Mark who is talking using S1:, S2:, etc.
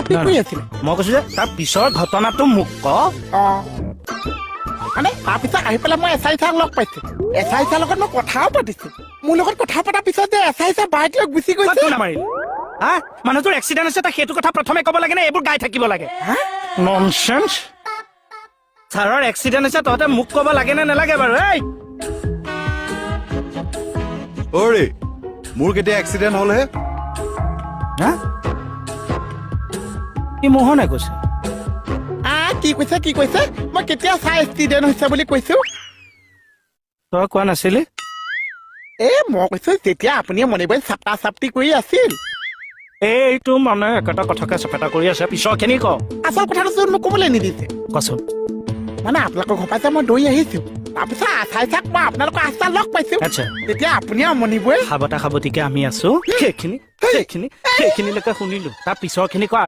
S1: কি কৰি আছিলে
S2: মই কৈছো যে তাৰ পিছৰ ঘটনাটো মোক ক
S1: মানে তাৰপিছত আহি পেলাই মই এছ আই ছাৰক লগ পাইছো এছ আই ছাৰৰ লগত মই কথাও পাতিছো মোৰ লগত কথা পতাৰ পিছত যে এছ আই ছাৰ বাইক লৈ গুচি গৈছে
S2: নামাৰিলি হা মানুহটোৰ এক্সিডেণ্ট হৈছে তাক সেইটো কথা প্ৰথমে ক'ব লাগে নে এইবোৰ গাই থাকিব লাগে ননচেন্স ছাৰৰ এক্সিডেণ্ট হৈছে তহঁতে মোক ক'ব লাগে নে নালাগে বাৰু এই
S3: অৰে মোৰ কেতিয়া এক্সিডেণ্ট হ'ল হে
S2: হা কি মোহনে কৈছে
S1: কি কৈছে মই কেতিয়া চাই এক্সিডেণ্ট হৈছে বুলি কৈছো
S2: তই কোৱা নাছিলি
S1: মই কৈছো যেতিয়া আপুনি মনে বই চাপটা চাপটি কৰি আছিল
S2: এইটো মানে একেটা কথাকে চেপেটা কৰি আছে পিছৰখিনি ক
S1: আচল কথাটো চোন মোক ক'বলৈ নিদিছে
S2: কচোন
S1: মানে আপোনালোকৰ ঘৰ পৰা মই দৌৰি আহিছো তাৰপিছত আচাই চাক মই আপোনালোকৰ আস্তা লগ পাইছো
S2: আচ্ছা
S1: তেতিয়া আপুনি মনিবই
S2: সাৱতা সাৱতিকে আমি আছো সেইখিনিলৈকে শুনিলো তাৰ পিছৰখিনি ক